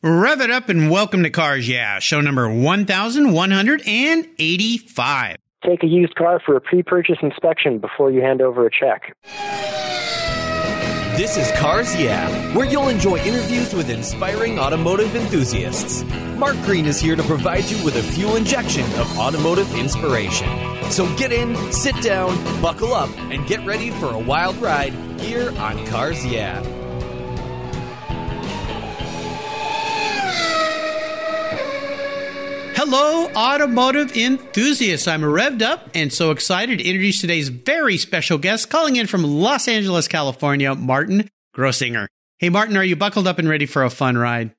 Rev it up and welcome to Cars Yeah, show number 1185. Take a used car for a pre-purchase inspection before you hand over a check. This is Cars Yeah, where you'll enjoy interviews with inspiring automotive enthusiasts. Mark Green is here to provide you with a fuel injection of automotive inspiration. So get in, sit down, buckle up, and get ready for a wild ride here on Cars Yeah. Hello, automotive enthusiasts. I'm revved up and so excited to introduce today's very special guest, calling in from Los Angeles, California, Martin Grossinger. Hey, Martin, are you buckled up and ready for a fun ride?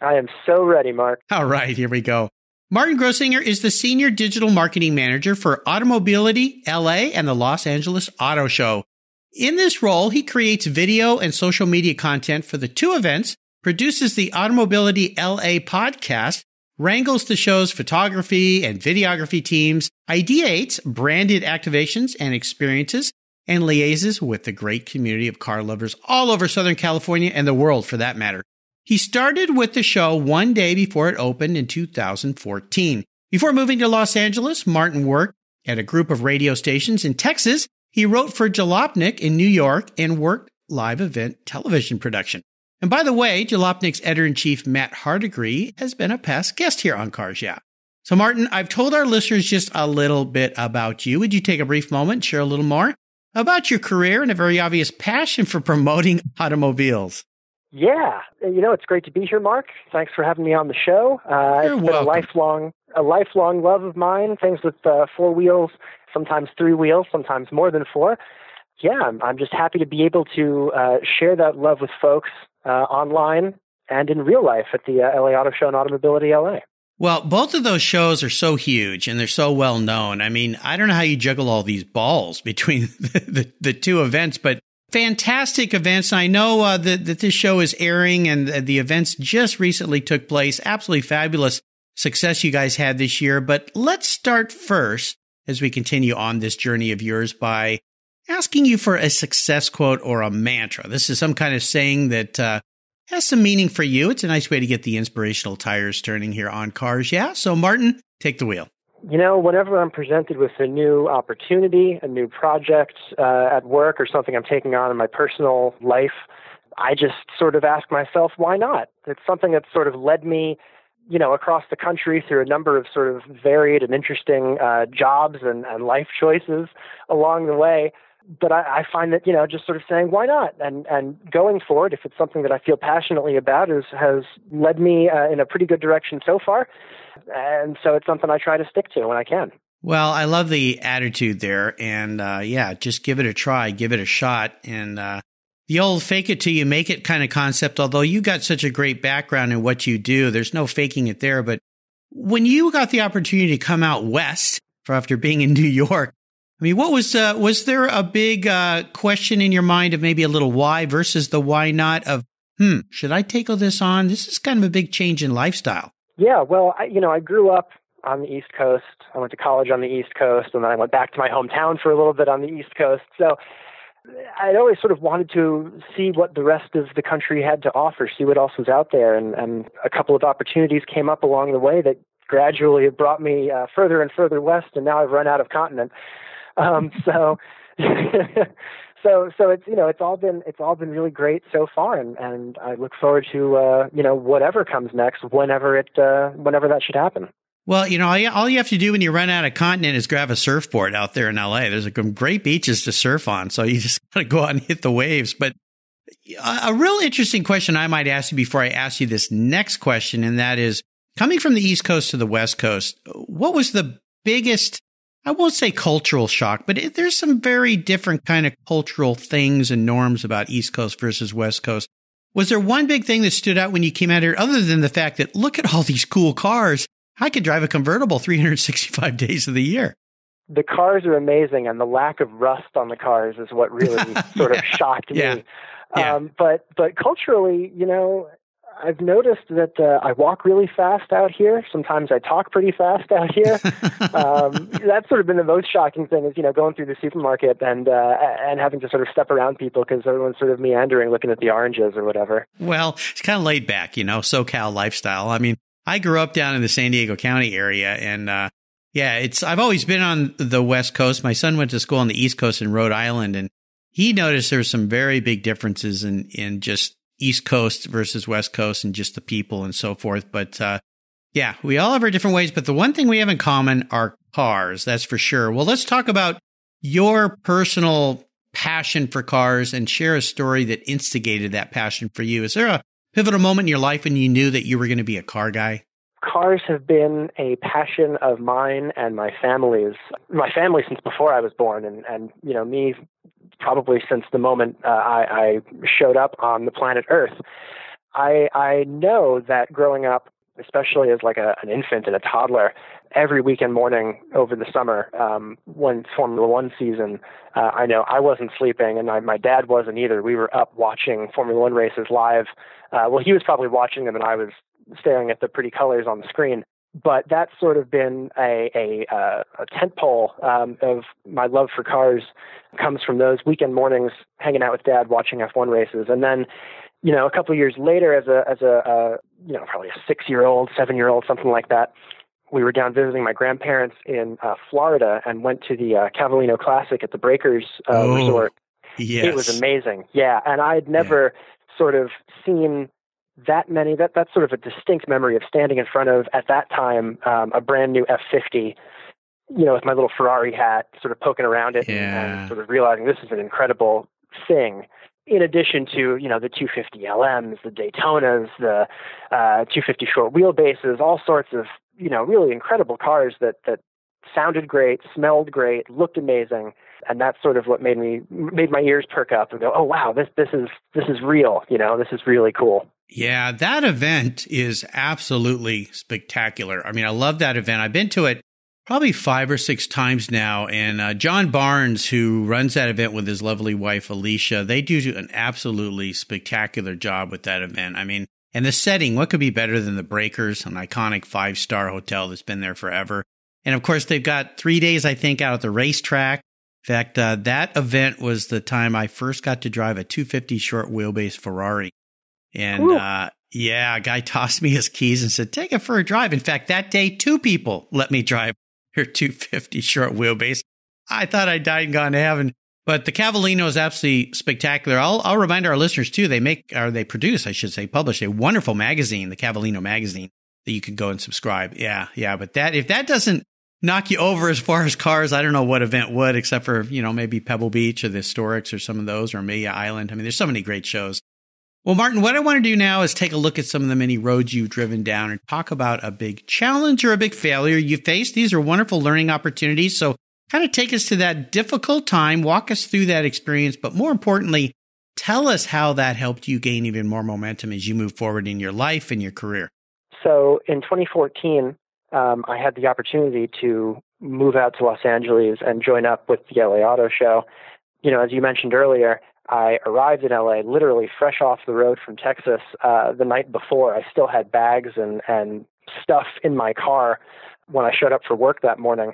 I am so ready, Mark. All right, here we go. Martin Grossinger is the Senior Digital Marketing Manager for Automobility LA and the Los Angeles Auto Show. In this role, he creates video and social media content for the two events, produces the Automobility LA podcast, wrangles the show's photography and videography teams, ideates branded activations and experiences, and liaises with the great community of car lovers all over Southern California and the world for that matter. He started with the show one day before it opened in 2014. Before moving to Los Angeles, Martin worked at a group of radio stations in Texas. He wrote for Jalopnik in New York and worked live event television production. And by the way, Jalopnik's editor-in-chief, Matt Hardigree, has been a past guest here on Cars Yeah. So, Martin, I've told our listeners just a little bit about you. Would you take a brief moment and share a little more about your career and a very obvious passion for promoting automobiles? Yeah. It's great to be here, Mark. Thanks for having me on the show. You're it's been welcome. a lifelong love of mine, things with four wheels, sometimes three wheels, sometimes more than four. Yeah, I'm just happy to be able to share that love with folks online and in real life at the LA Auto Show and Automobility LA. Well, both of those shows are so huge and they're so well known. I mean, I don't know how you juggle all these balls between the two events, but fantastic events. I know that this show is airing and the events just recently took place. Absolutely fabulous success you guys had this year. But let's start first as we continue on this journey of yours by asking you for a success quote or a mantra. This is some kind of saying that has some meaning for you. It's a nice way to get the inspirational tires turning here on Cars Yeah. So, Martin, take the wheel. Whenever I'm presented with a new opportunity, a new project at work or something I'm taking on in my personal life, I just sort of ask myself, why not? It's something that sort of led me across the country through a number of sort of varied and interesting jobs and life choices along the way. But I find that, just sort of saying, why not? And going forward, if it's something that I feel passionately about, has led me in a pretty good direction so far. And so it's something I try to stick to when I can. Well, I love the attitude there. And just give it a try, give it a shot. And the old fake it till you make it kind of concept, although you got such a great background in what you do, there's no faking it there. But when you got the opportunity to come out west after being in New York, I mean, what was there a big question in your mind of maybe a little why versus the why not of, should I take all this on? This is kind of a big change in lifestyle. Yeah, well, I grew up on the East Coast. I went to college on the East Coast, and then I went back to my hometown for a little bit on the East Coast. So I'd always sort of wanted to see what the rest of the country had to offer, see what else was out there. And a couple of opportunities came up along the way that gradually have brought me further and further west, and now I've run out of continent. So it's all been really great so far, and I look forward to whatever comes next, whenever that should happen. Well, all you have to do when you run out of continent is grab a surfboard out there in LA. There's some great beaches to surf on, so you just got to go out and hit the waves. But a real interesting question I might ask you before I ask you this next question, and that is, coming from the East Coast to the West Coast, what was the biggest, I won't say cultural shock, but there's some very different kind of cultural things and norms about East Coast versus West Coast. Was there one big thing that stood out when you came out here, other than the fact that, look at all these cool cars? I could drive a convertible 365 days of the year. The cars are amazing, and the lack of rust on the cars is what really sort of shocked me. Yeah. But culturally, I've noticed that I walk really fast out here. Sometimes I talk pretty fast out here. That's sort of been the most shocking thing is, going through the supermarket and having to sort of step around people because everyone's sort of meandering, looking at the oranges or whatever. Well, it's kind of laid back, SoCal lifestyle. I mean, I grew up down in the San Diego County area, and I've always been on the West Coast. My son went to school on the East Coast in Rhode Island, and he noticed there's some very big differences in just East Coast versus West Coast and just the people and so forth. But we all have our different ways. But the one thing we have in common are cars. That's for sure. Well, let's talk about your personal passion for cars and share a story that instigated that passion for you. Is there a pivotal moment in your life when you knew that you were going to be a car guy? Cars have been a passion of mine and my family's. My family since before I was born, and me probably since the moment I showed up on the planet Earth. I know that growing up, especially as like an infant and a toddler, every weekend morning over the summer, when Formula One season, I know I wasn't sleeping, and my dad wasn't either. We were up watching Formula One races live. Well, he was probably watching them, and I was staring at the pretty colors on the screen. But that's sort of been a tentpole of my love for cars. Comes from those weekend mornings hanging out with Dad watching F1 races, and then a couple of years later, as a probably a 6-year-old, 7-year-old, something like that, we were down visiting my grandparents in Florida and went to the Cavallino Classic at the Breakers Resort. Yes. It was amazing, yeah, and I'd never sort of seen that many. That's sort of a distinct memory of standing in front of, at that time, a brand new F50, with my little Ferrari hat, sort of poking around it and sort of realizing this is an incredible thing. In addition to, the 250 LMs, the Daytonas, the 250 short wheelbases, all sorts of, really incredible cars that sounded great, smelled great, looked amazing. And that's sort of what made my ears perk up and go, oh, wow, this is real. This is really cool. Yeah, that event is absolutely spectacular. I mean, I love that event. I've been to it probably 5 or 6 times now. And John Barnes, who runs that event with his lovely wife, Alicia, they do an absolutely spectacular job with that event. I mean, and the setting, what could be better than the Breakers, an iconic 5-star hotel that's been there forever. And of course, they've got 3 days, I think, out at the racetrack. In fact, that event was the time I first got to drive a 250 short wheelbase Ferrari. And a guy tossed me his keys and said, take it for a drive. In fact, that day, 2 people let me drive her 250 short wheelbase. I thought I died and gone to heaven. But the Cavallino is absolutely spectacular. I'll remind our listeners, too, they publish a wonderful magazine, the Cavallino magazine, that you can go and subscribe. Yeah. But if that doesn't knock you over as far as cars, I don't know what event would, except for, maybe Pebble Beach or the Historics or some of those, or Amelia Island. I mean, there's so many great shows. Well, Martin, what I want to do now is take a look at some of the many roads you've driven down and talk about a big challenge or a big failure you faced. These are wonderful learning opportunities. So kind of take us to that difficult time, walk us through that experience, but more importantly, tell us how that helped you gain even more momentum as you move forward in your life and your career. So in 2014, I had the opportunity to move out to Los Angeles and join up with the LA Auto Show. As you mentioned earlier, I arrived in LA literally fresh off the road from Texas the night before. I still had bags and stuff in my car when I showed up for work that morning.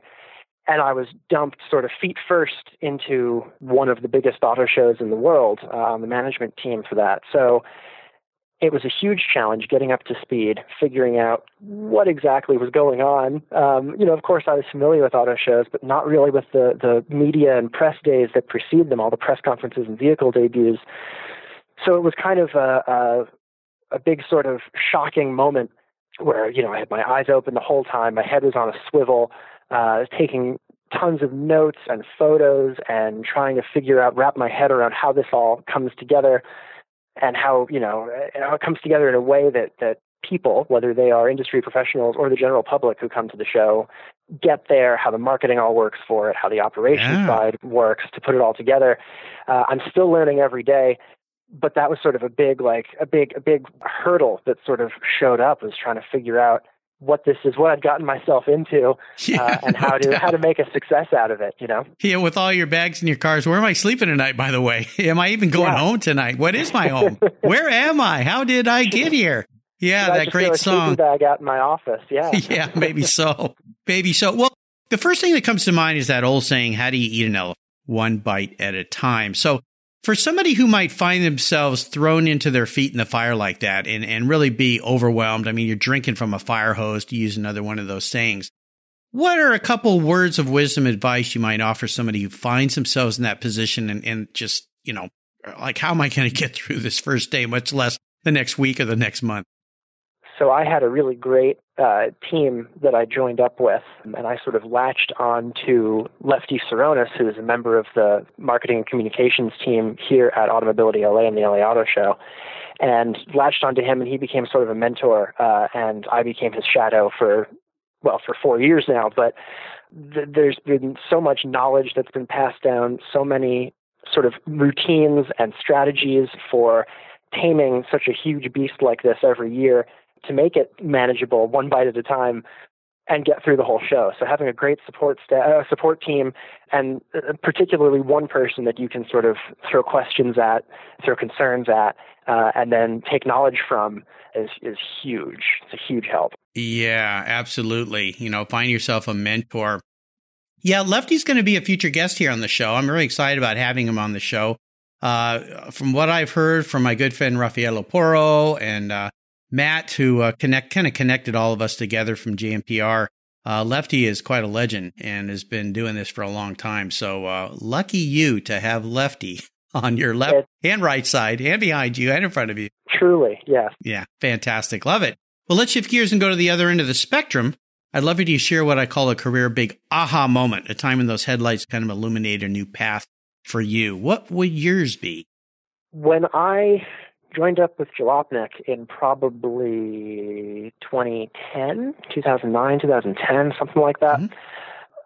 And I was dumped sort of feet first into one of the biggest auto shows in the world on the management team for that. So it was a huge challenge getting up to speed, figuring out what exactly was going on. Of course, I was familiar with auto shows, but not really with the media and press days that precede them, all the press conferences and vehicle debuts. So it was kind of a big sort of shocking moment where, I had my eyes open the whole time. My head was on a swivel, taking tons of notes and photos and trying to wrap my head around how this all comes together. And how it comes together in a way that people, whether they are industry professionals or the general public who come to the show, get there, how the marketing all works for it, how the operations side works to put it all together. I'm still learning every day, but that was sort of a big hurdle that sort of showed up, was trying to figure out what I'd gotten myself into, and how to make a success out of it, Yeah, with all your bags in your cars, where am I sleeping tonight, by the way? Am I even going home tonight? What is my home? Where am I? How did I get here? Yeah, that great a song. bag out in my office. Yeah. Yeah, maybe so. Maybe so. Well, the first thing that comes to mind is that old saying, how do you eat an elephant? One bite at a time. So for somebody who might find themselves thrown into their feet in the fire like that and really be overwhelmed, I mean, you're drinking from a fire hose, to use another one of those sayings. What are a couple words of wisdom advice you might offer somebody who finds themselves in that position and just, like, how am I going to get through this first day, much less the next week or the next month? So I had a really great team that I joined up with, and I sort of latched on to Lefty Saronis, who is a member of the marketing and communications team here at Automobility LA and the LA Auto Show, and latched onto him, and he became sort of a mentor, and I became his shadow for 4 years now. But there's been so much knowledge that's been passed down, so many sort of routines and strategies for taming such a huge beast like this every year, to make it manageable one bite at a time and get through the whole show. So having a great support team, and particularly one person that you can sort of throw questions at, throw concerns at, and then take knowledge from is huge. It's a huge help. Yeah, absolutely. Find yourself a mentor. Yeah, Lefty's going to be a future guest here on the show. I'm really excited about having him on the show. From what I've heard from my good friend Rafael Oporo and Matt, who connected all of us together from JMPR. Lefty is quite a legend and has been doing this for a long time. So lucky you to have Lefty on your left and right side and behind you and in front of you. Truly, yes. Yeah, fantastic. Love it. Well, let's shift gears and go to the other end of the spectrum. I'd love you to share what I call a career big aha moment, a time when those headlights kind of illuminate a new path for you. What would yours be? When I joined up with Jalopnik in probably 2009, 2010, something like that. Mm-hmm.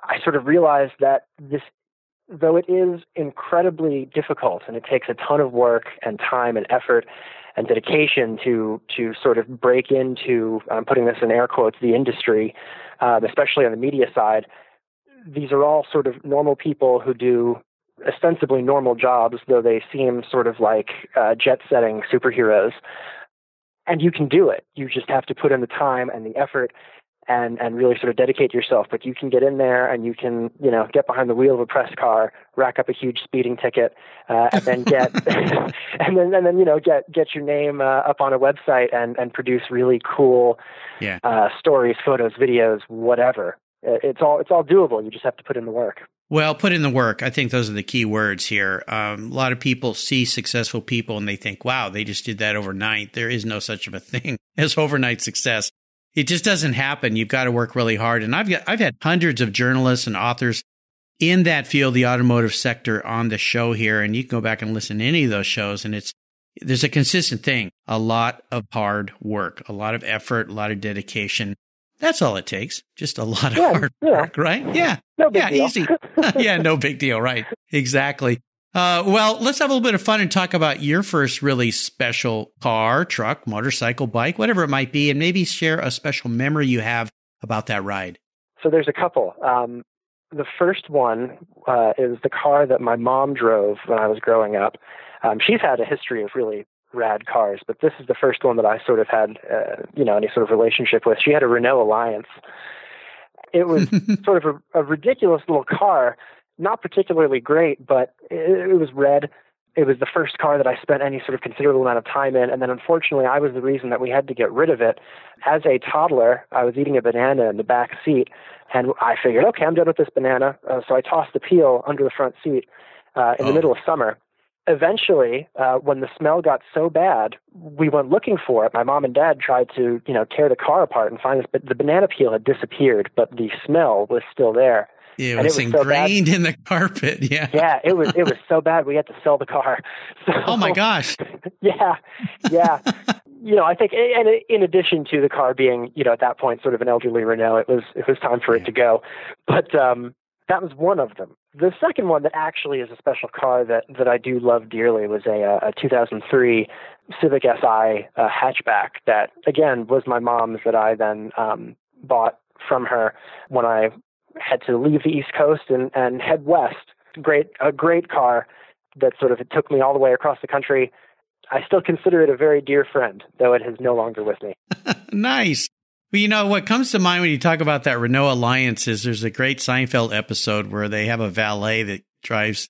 I sort of realized that this, though it is incredibly difficult and it takes a ton of work and time and effort and dedication to sort of break into, I'm putting this in air quotes, the industry, especially on the media side, these are all sort of normal people who do ostensibly normal jobs, though they seem sort of like jet-setting superheroes. And you can do it. You just have to put in the time and the effort and really sort of dedicate yourself. But you can get in there and you can, get behind the wheel of a press car, rack up a huge speeding ticket, and then get and then get your name up on a website and produce really cool stories, photos, videos, whatever. It's all doable. You just have to put in the work. Well, put in the work. I think those are the key words here. A lot of people see successful people and they think, wow, they just did that overnight. There is no such of a thing as overnight success. It just doesn't happen. You've got to work really hard. And I've had hundreds of journalists and authors in that field, the automotive sector, on the show here. And you can go back and listen to any of those shows. And there's a consistent thing, a lot of hard work, a lot of effort, a lot of dedication. That's all it takes. Just a lot of hard work, right? Yeah. No big deal. Easy. Yeah, no big deal. Right. Exactly. Well, let's have a little bit of fun and talk about your first really special car, truck, motorcycle, bike, whatever it might be, and maybe share a special memory you have about that ride. So there's a couple. The first one is the car that my mom drove when I was growing up. She's had a history of really rad cars, but this is the first one that I sort of had, any sort of relationship with. She had a Renault Alliance. It was sort of a ridiculous little car, not particularly great, but it was red. It was the first car that I spent any sort of considerable amount of time in, and then unfortunately I was the reason that we had to get rid of it. As a toddler, I was eating a banana in the back seat, and I figured, okay, I'm done with this banana, so I tossed the peel under the front seat in the middle of summer. Eventually, when the smell got so bad, we went looking for it. My mom and dad tried to, tear the car apart and find this, but the banana peel had disappeared, but the smell was still there. It was ingrained in the carpet. Yeah. Yeah, it was so bad we had to sell the car. So, oh my gosh. Yeah. I think, and in addition to the car being, at that point sort of an elderly Renault, it was time for it to go. But that was one of them. The second one that actually is a special car that I do love dearly was a 2003 Civic Si hatchback that, again, was my mom's, that I then bought from her when I had to leave the East Coast and head west. A great car that sort of, it took me all the way across the country. I still consider it a very dear friend, though it is no longer with me. Nice. Well, you know, what comes to mind when you talk about that Renault Alliance is there's a great Seinfeld episode where they have a valet that drives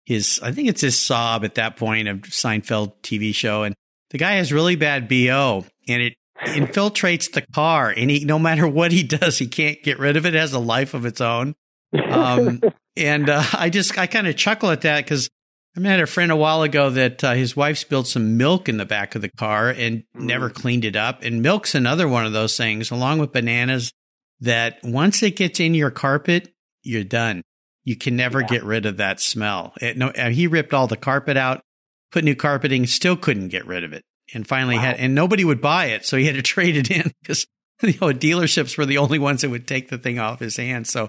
I think it's his Saab at that point of Seinfeld TV show. And the guy has really bad BO and it infiltrates the car. And no matter what he does, he can't get rid of it. It has a life of its own. I kind of chuckle at that because I met a friend a while ago that his wife spilled some milk in the back of the car and never cleaned it up. And milk's another one of those things, along with bananas, that once it gets in your carpet, you're done. You can never get rid of that smell. He ripped all the carpet out, put new carpeting, still couldn't get rid of it. And finally and nobody would buy it. So he had to trade it in because dealerships were the only ones that would take the thing off his hands. So,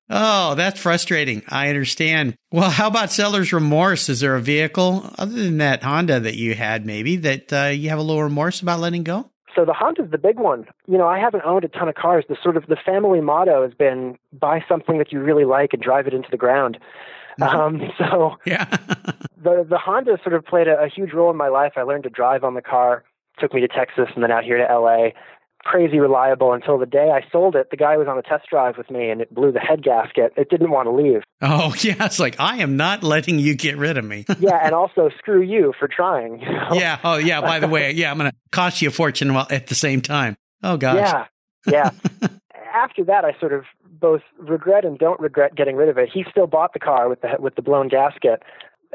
that's frustrating. I understand. Well, how about seller's remorse? Is there a vehicle other than that Honda that you had maybe that you have a little remorse about letting go? So the Honda's the big one. I haven't owned a ton of cars. The family motto has been buy something that you really like and drive it into the ground. The Honda sort of played a huge role in my life. I learned to drive on the car, took me to Texas and then out here to LA. Crazy reliable until the day I sold it. The guy was on a test drive with me and it blew the head gasket. It didn't want to leave. Oh, yeah. It's like, I am not letting you get rid of me. Yeah. And also screw you for trying. Yeah. Oh, yeah. By the way, I'm going to cost you a fortune at the same time. Oh, gosh. Yeah. After that, I sort of both regret and don't regret getting rid of it. He still bought the car with the blown gasket.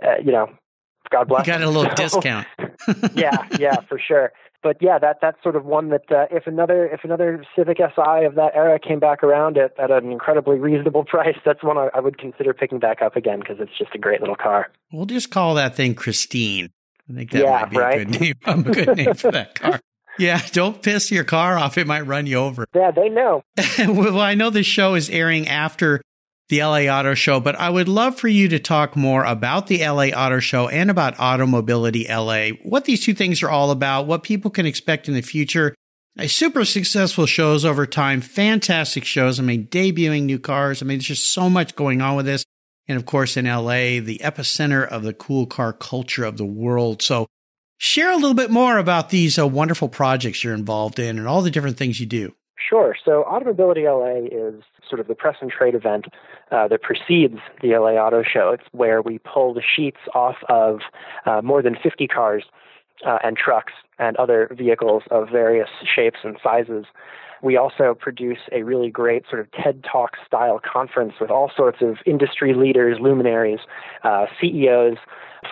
God bless him. You got a little discount. Yeah, for sure. But yeah, that's sort of one that if another Civic Si of that era came back around at an incredibly reasonable price, that's one I would consider picking back up again because it's just a great little car. We'll just call that thing Christine. I think that might be a good name for that car. Yeah, don't piss your car off. It might run you over. Yeah, they know. Well, I know this show is airing after the LA Auto Show, but I would love for you to talk more about the LA Auto Show and about Automobility LA, what these two things are all about, what people can expect in the future. Super successful shows over time, fantastic shows. Debuting new cars. There's just so much going on with this. And of course, in LA, the epicenter of the cool car culture of the world. So share a little bit more about these wonderful projects you're involved in and all the different things you do. Sure. So Automobility LA is sort of the press and trade event that precedes the LA Auto Show. It's where we pull the sheets off of more than 50 cars and trucks and other vehicles of various shapes and sizes. We also produce a really great sort of TED Talk style conference with all sorts of industry leaders, luminaries, CEOs,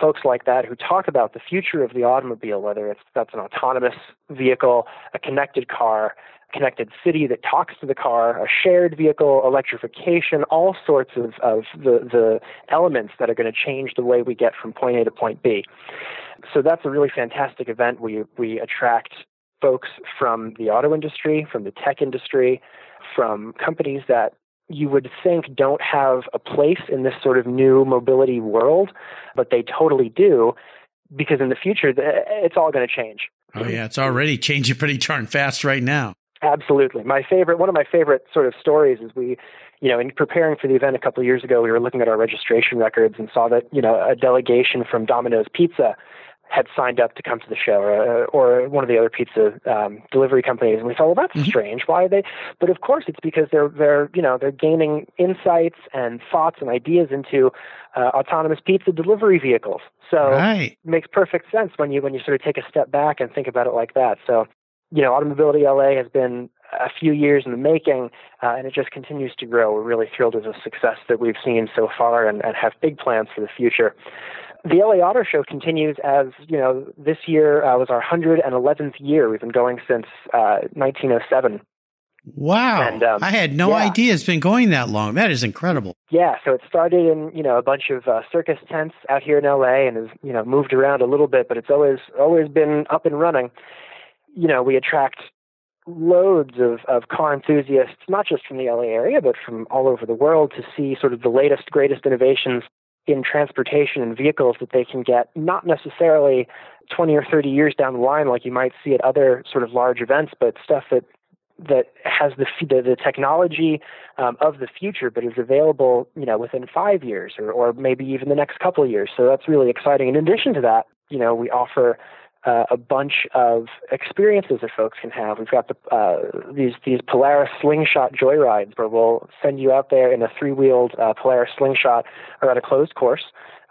folks like that who talk about the future of the automobile, whether that's an autonomous vehicle, a connected car, connected city that talks to the car, a shared vehicle, electrification, all sorts of the elements that are going to change the way we get from point A to point B. So that's a really fantastic event. We attract folks from the auto industry, from the tech industry, from companies that you would think don't have a place in this sort of new mobility world, but they totally do, because in the future, it's all going to change. Oh, yeah. It's already changing pretty darn fast right now. Absolutely. One of my favorite sort of stories is in preparing for the event a couple of years ago, we were looking at our registration records and saw that, a delegation from Domino's Pizza had signed up to come to the show, or one of the other pizza delivery companies. And we thought, well, that's strange. Why are they? But of course, it's because they're gaining insights and thoughts and ideas into autonomous pizza delivery vehicles. So It makes perfect sense when you sort of take a step back and think about it like that. So, Automobility LA has been a few years in the making, and it just continues to grow. We're really thrilled with the success that we've seen so far and have big plans for the future. The LA Auto Show continues as, this year was our 111th year. We've been going since 1907. Wow. And, I had no idea it's been going that long. That is incredible. Yeah. So it started in, a bunch of circus tents out here in LA and has, moved around a little bit, but it's always been up and running. We attract loads of car enthusiasts, not just from the LA area, but from all over the world to see sort of the latest, greatest innovations in transportation and vehicles that they can get, not necessarily 20 or 30 years down the line like you might see at other sort of large events, but stuff that has the technology of the future, but is available, within 5 years or maybe even the next couple of years. So that's really exciting. In addition to that, we offer a bunch of experiences that folks can have. We've got these Polaris slingshot joyrides where we'll send you out there in a 3-wheeled Polaris slingshot or at a closed course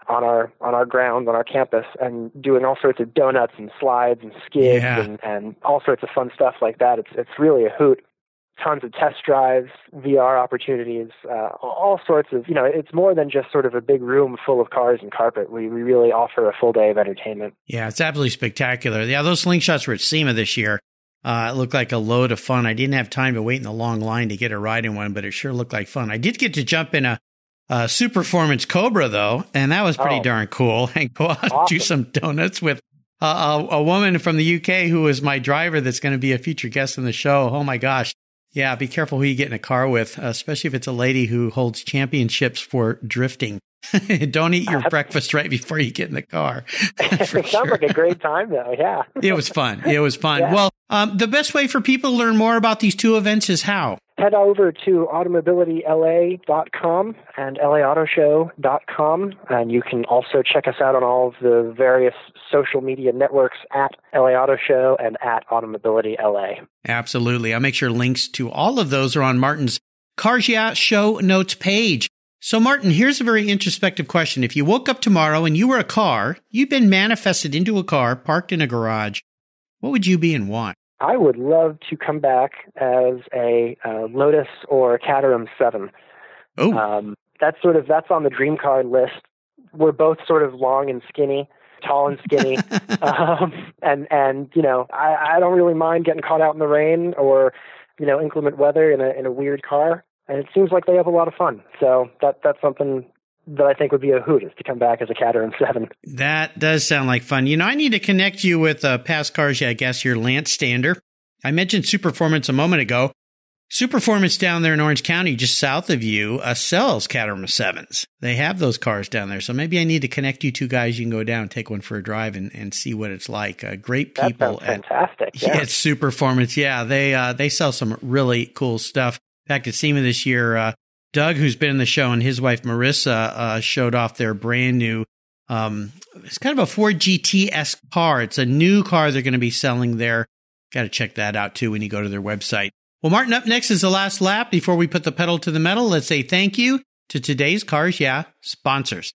on our grounds, on our campus, and doing all sorts of donuts and slides and skids and all sorts of fun stuff like that. It's really a hoot. Tons of test drives, VR opportunities, all sorts of, it's more than just sort of a big room full of cars and carpet. We really offer a full day of entertainment. Yeah, it's absolutely spectacular. Yeah, those slingshots were at SEMA this year. It looked like a load of fun. I didn't have time to wait in the long line to get a ride in one, but it sure looked like fun. I did get to jump in a Superformance Cobra, though, and that was pretty darn cool. And go out and do some donuts with a woman from the UK who was my driver that's going to be a future guest on the show. Oh, my gosh. Yeah, be careful who you get in a car with, especially if it's a lady who holds championships for drifting. Don't eat your breakfast right before you get in the car. It sounds like a great time, though. Yeah. It was fun. Yeah. Well, the best way for people to learn more about these two events is how? Head over to automobilityla.com and laautoshow.com, and you can also check us out on all of the various social media networks at LA Auto Show and at Automobility LA. Absolutely. I'll make sure links to all of those are on Martin's Cars Yeah show notes page. So, Martin, here's a very introspective question. If you woke up tomorrow and you were a car, you'd been manifested into a car parked in a garage, what would you be and why? I would love to come back as a Lotus or Caterham 7. Oh, that's on the dream car list. We're both sort of long and skinny, tall and skinny, and I don't really mind getting caught out in the rain or inclement weather in a weird car, and it seems like they have a lot of fun. So that's something that I think would be a hoot, is to come back as a Caterham 7. That does sound like fun. I need to connect you with past Cars Yeah, I guess, your Lance Stander. I mentioned Superformance a moment ago. Superformance down there in Orange County, just south of you, sells Caterham 7s. They have those cars down there. So maybe I need to connect you two guys. You can go down and take one for a drive and see what it's like. Great people. That sounds fantastic. Yeah. It's Superformance. Yeah, they sell some really cool stuff. In fact, at SEMA this year, Doug, who's been in the show, and his wife Marissa showed off their brand new, it's kind of a Ford GT-esque car. It's a new car they're going to be selling there. Got to check that out, too, when you go to their website. Well, Martin, up next is the last lap. Before we put the pedal to the metal, let's say thank you to today's Cars Yeah sponsors.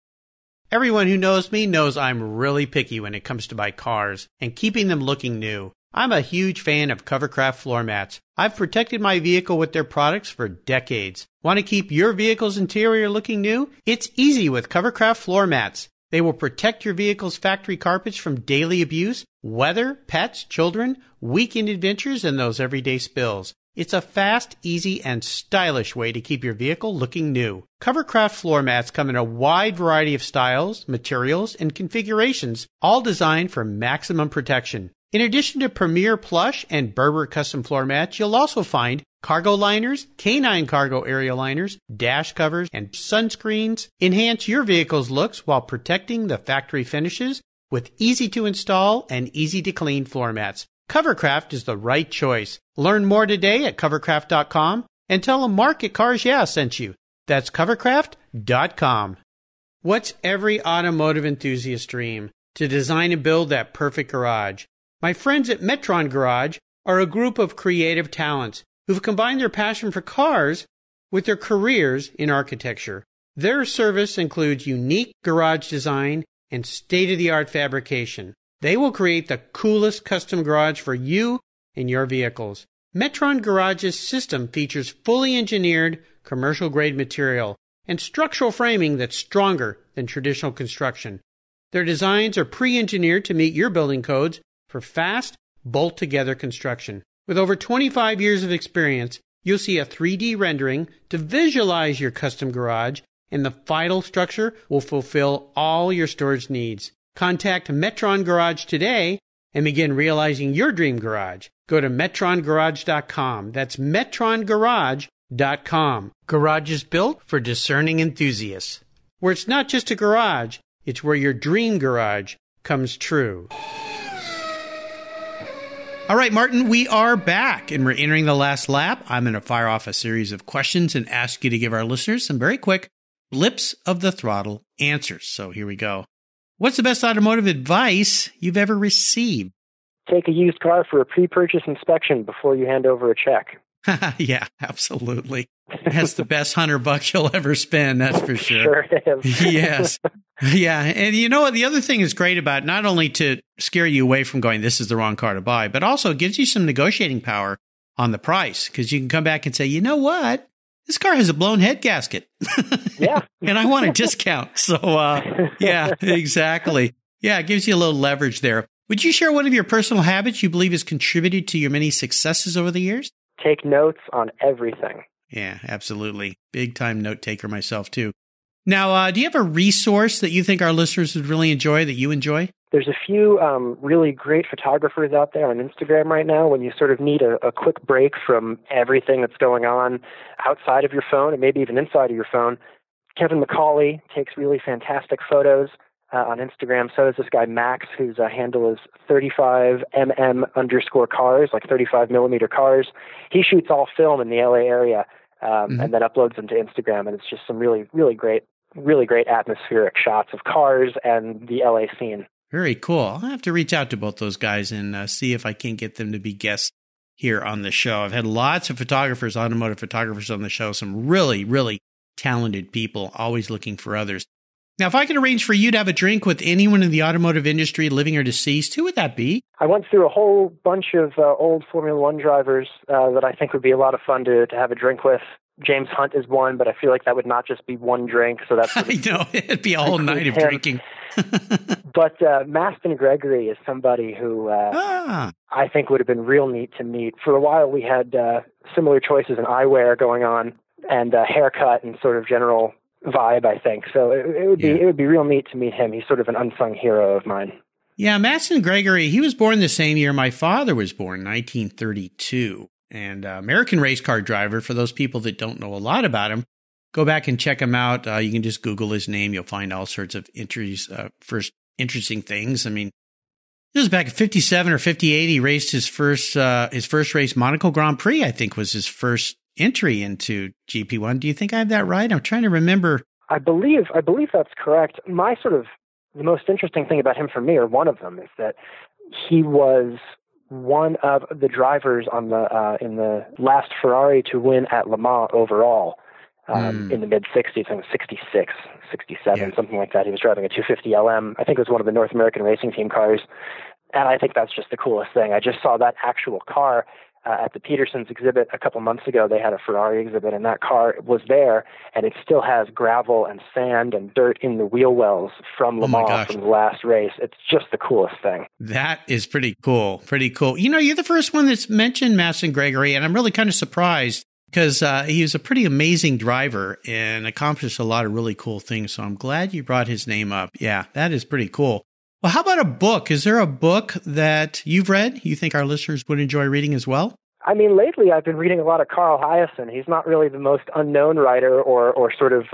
Everyone who knows me knows I'm really picky when it comes to my cars and keeping them looking new. I'm a huge fan of Covercraft floor mats. I've protected my vehicle with their products for decades. Want to keep your vehicle's interior looking new? It's easy with Covercraft floor mats. They will protect your vehicle's factory carpets from daily abuse, weather, pets, children, weekend adventures, and those everyday spills. It's a fast, easy, and stylish way to keep your vehicle looking new. Covercraft floor mats come in a wide variety of styles, materials, and configurations, all designed for maximum protection. In addition to Premier Plush and Berber custom floor mats, you'll also find cargo liners, canine cargo area liners, dash covers, and sunscreens. Enhance your vehicle's looks while protecting the factory finishes with easy-to-install and easy-to-clean floor mats. Covercraft is the right choice. Learn more today at covercraft.com and tell them Mark at Cars Yeah sent you. That's covercraft.com. What's every automotive enthusiast's dream? To design and build that perfect garage. My friends at Metron Garage are a group of creative talents who've combined their passion for cars with their careers in architecture. Their service includes unique garage design and state-of-the-art fabrication. They will create the coolest custom garage for you and your vehicles. Metron Garage's system features fully engineered commercial-grade material and structural framing that's stronger than traditional construction. Their designs are pre-engineered to meet your building codes for fast, bolt-together construction. With over 25 years of experience, you'll see a 3D rendering to visualize your custom garage, and the final structure will fulfill all your storage needs. Contact Metron Garage today and begin realizing your dream garage. Go to metrongarage.com. That's metrongarage.com. Garage is built for discerning enthusiasts. Where it's not just a garage, it's where your dream garage comes true. All right, Martin, we are back, and we're entering the last lap. I'm going to fire off a series of questions and ask you to give our listeners some very quick blips of the throttle answers. So here we go. What's the best automotive advice you've ever received? Take a used car for a pre-purchase inspection before you hand over a check. Yeah, absolutely. That's the best $100 you'll ever spend. That's for sure. Sure it is. Yes. Yeah. And you know what? The other thing is great about it, not only to scare you away from going, this is the wrong car to buy, but also it gives you some negotiating power on the price, because you can come back and say, you know what? This car has a blown head gasket. Yeah. And I want a discount. So, yeah, exactly. Yeah, it gives you a little leverage there. Would you share one of your personal habits you believe has contributed to your many successes over the years? Take notes on everything. Yeah, absolutely. Big time note taker myself, too. Now, do you have a resource that you think our listeners would really enjoy, that you enjoy? There's a few really great photographers out there on Instagram right now when you sort of need a quick break from everything that's going on outside of your phone and maybe even inside of your phone. Kevin McCauley takes really fantastic photos on Instagram. So does this guy, Max, whose handle is 35mm_cars, like 35 millimeter cars. He shoots all film in the LA area and then uploads them to Instagram. And it's just some really, really great atmospheric shots of cars and the LA scene. Very cool. I'll have to reach out to both those guys and see if I can get them to be guests here on the show. I've had lots of photographers, automotive photographers on the show, some really, really talented people, always looking for others. Now, if I could arrange for you to have a drink with anyone in the automotive industry, living or deceased, who would that be? I went through a whole bunch of old Formula One drivers that I think would be a lot of fun to have a drink with. James Hunt is one, but I feel like that would not just be one drink. So that's I know, it'd be a whole night of drinking. But Mastin Gregory is somebody who I think would have been real neat to meet. For a while, we had similar choices in eyewear going on and haircut and sort of general vibe, I think. So it would be real neat to meet him. He's sort of an unsung hero of mine. Yeah, Mastin Gregory, he was born the same year my father was born, 1932. And American race car driver, for those people that don't know a lot about him, go back and check him out. You can just Google his name. You'll find all sorts of interesting things. I mean, this was back in 57 or 58. He raced his first race, Monaco Grand Prix, I think was his first entry into GP1. Do you think I have that right? I'm trying to remember. I believe that's correct. The most interesting thing about him for me, or one of them, is that he was one of the drivers on in the last Ferrari to win at Le Mans overall in the mid-60s. I think it was 66, 67, something like that. He was driving a 250 LM. I think it was one of the North American Racing Team cars. And I think that's just the coolest thing. I just saw that actual car at the Peterson's exhibit a couple months ago. They had a Ferrari exhibit, and that car was there, and it still has gravel and sand and dirt in the wheel wells from Le Mans from the last race. It's just the coolest thing. That is pretty cool. Pretty cool. You know, you're the first one that's mentioned Mastin Gregory, and I'm really kind of surprised because he was a pretty amazing driver and accomplished a lot of really cool things. So I'm glad you brought his name up. Yeah, that is pretty cool. Well, how about a book? Is there a book that you've read you think our listeners would enjoy reading as well? I mean, lately I've been reading a lot of Carl Hiaasen. He's not really the most unknown writer or sort of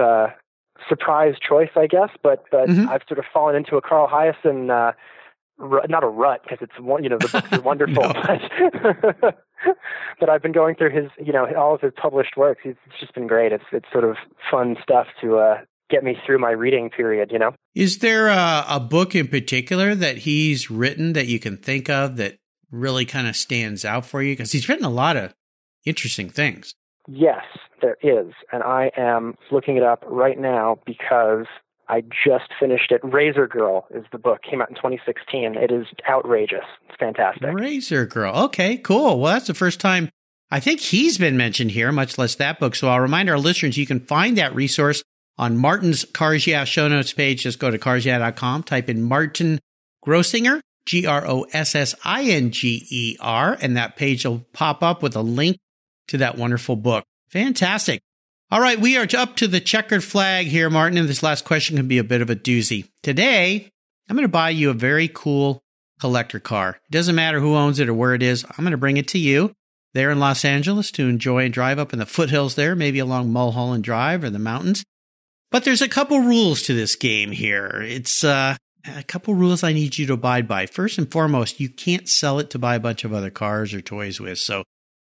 surprise choice, I guess, but I've sort of fallen into a Carl Hiaasen, not a rut, because it's, the books are wonderful, but I've been going through his, all of his published works. It's just been great. It's sort of fun stuff to get me through my reading period, Is there a book in particular that he's written that you can think of that really kind of stands out for you? Because he's written a lot of interesting things. Yes, there is. And I am looking it up right now because I just finished it. Razor Girl is the book. Came out in 2016. It is outrageous. It's fantastic. Razor Girl. Okay, cool. Well, that's the first time I think he's been mentioned here, much less that book. So I'll remind our listeners, you can find that resource on Martin's Cars Yeah show notes page. Just go to carsyeah.com, type in Martin Grossinger, Grossinger, and that page will pop up with a link to that wonderful book. Fantastic. All right, we are up to the checkered flag here, Martin, and this last question can be a bit of a doozy. Today, I'm going to buy you a very cool collector car. It doesn't matter who owns it or where it is. I'm going to bring it to you there in Los Angeles to enjoy and drive up in the foothills there, maybe along Mulholland Drive or the mountains. But there's a couple rules to this game here. It's a couple rules I need you to abide by. First and foremost, you can't sell it to buy a bunch of other cars or toys with. So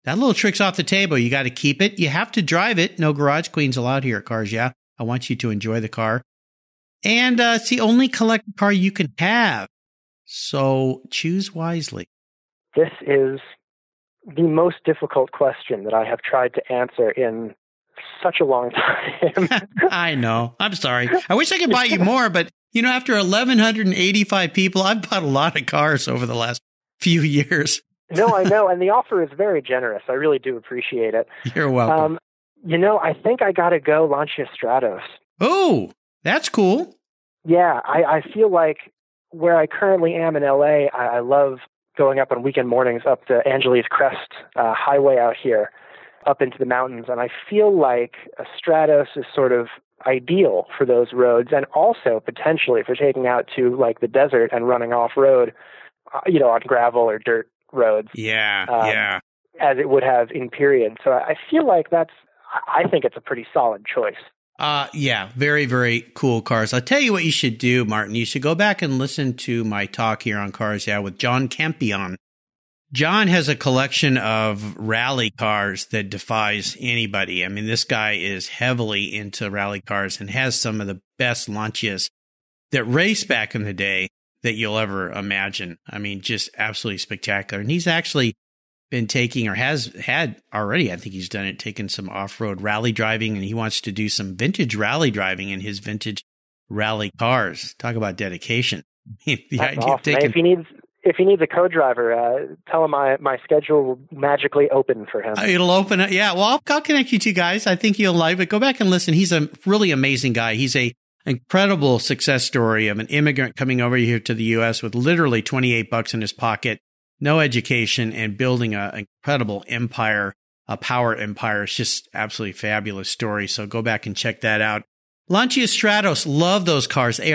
that little trick's off the table. You got to keep it. You have to drive it. No garage queens allowed here at Cars Yeah. I want you to enjoy the car. And it's the only collector car you can have. So choose wisely. This is the most difficult question that I have tried to answer in such a long time. I know. I'm sorry. I wish I could buy you more, but after 1,185 people, I've bought a lot of cars over the last few years. No, I know. And the offer is very generous. I really do appreciate it. You're welcome. I think I got to go Lancia Stratos. Oh, that's cool. Yeah, I feel like where I currently am in LA, I love going up on weekend mornings up the Angeles Crest highway out here, up into the mountains. And I feel like a Stratos is sort of ideal for those roads, and also potentially for taking out to like the desert and running off-road, on gravel or dirt roads. Yeah. As it would have in period. So I feel like I think it's a pretty solid choice. Yeah, very, very cool cars. I'll tell you what you should do, Martin. You should go back and listen to my talk here on Cars Yeah with John Campion. John has a collection of rally cars that defies anybody. I mean, this guy is heavily into rally cars and has some of the best Lancias that raced back in the day that you'll ever imagine. I mean, just absolutely spectacular. And he's actually been taking, or has had already, I think he's done it, taken some off-road rally driving, and he wants to do some vintage rally driving in his vintage rally cars. Talk about dedication. The That's idea awesome. of taking, if he needs a co-driver, tell him my schedule will magically open for him. It'll open up. Yeah. Well, I'll connect you two guys. I think you'll like it. Go back and listen. He's a really amazing guy. He's a incredible success story of an immigrant coming over here to the U.S. with literally $28 in his pocket, no education, and building an incredible empire, a power empire. It's just absolutely fabulous story. So go back and check that out. Lancia Stratos, love those cars. They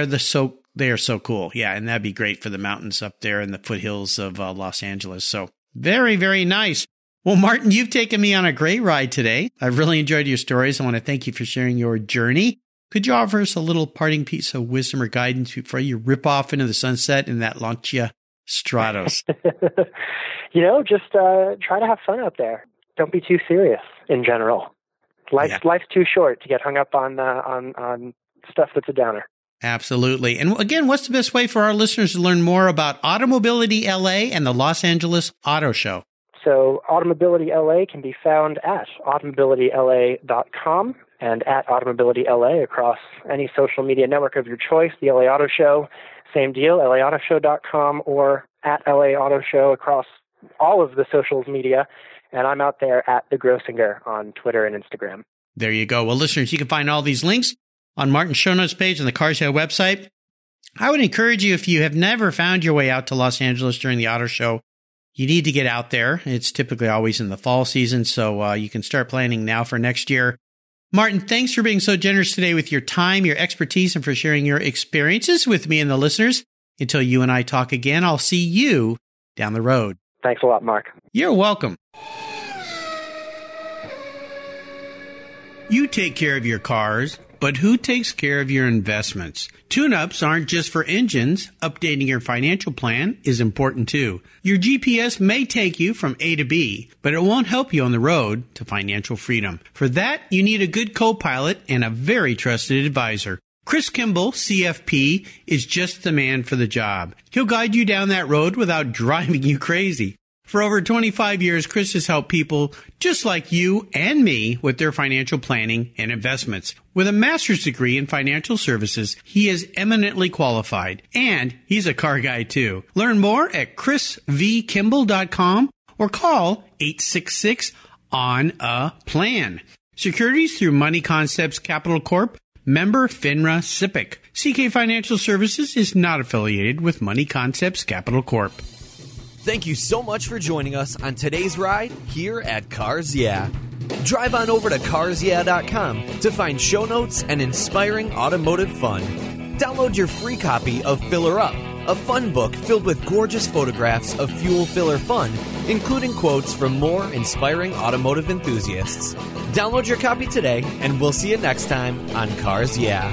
are so cool. Yeah, and that'd be great for the mountains up there in the foothills of Los Angeles. So very, very nice. Well, Martin, you've taken me on a great ride today. I've really enjoyed your stories. I want to thank you for sharing your journey. Could you offer us a little parting piece of wisdom or guidance before you rip off into the sunset in that Lancia Stratos? Just try to have fun out there. Don't be too serious in general. Life's too short to get hung up on stuff that's a downer. Absolutely. And again, what's the best way for our listeners to learn more about Automobility LA and the Los Angeles Auto Show? So Automobility LA can be found at automobilityla.com and at Automobility LA across any social media network of your choice. The LA Auto Show, same deal, laautoshow.com or at LA Auto Show across all of the social media. And I'm out there at The Grossinger on Twitter and Instagram. There you go. Well, listeners, you can find all these links on Martin's show notes page on the Cars Yeah website. I would encourage you, if you have never found your way out to Los Angeles during the auto show, you need to get out there. It's typically always in the fall season, so you can start planning now for next year. Martin, thanks for being so generous today with your time, your expertise, and for sharing your experiences with me and the listeners. Until you and I talk again, I'll see you down the road. Thanks a lot, Mark. You're welcome. You take care of your cars, but who takes care of your investments? Tune-ups aren't just for engines. Updating your financial plan is important too. Your GPS may take you from A to B, but it won't help you on the road to financial freedom. For that, you need a good co-pilot and a very trusted advisor. Chris Kimball, CFP, is just the man for the job. He'll guide you down that road without driving you crazy. For over 25 years, Chris has helped people just like you and me with their financial planning and investments. With a master's degree in financial services, he is eminently qualified, and he's a car guy too. Learn more at chrisvkimball.com or call 866-ON-A-PLAN. Securities through Money Concepts Capital Corp. Member FINRA SIPC. CK Financial Services is not affiliated with Money Concepts Capital Corp. Thank you so much for joining us on today's ride here at Cars Yeah. Drive on over to carsyeah.com to find show notes and inspiring automotive fun. Download your free copy of Filler Up, a fun book filled with gorgeous photographs of fuel filler fun, including quotes from more inspiring automotive enthusiasts. Download your copy today, and we'll see you next time on Cars Yeah.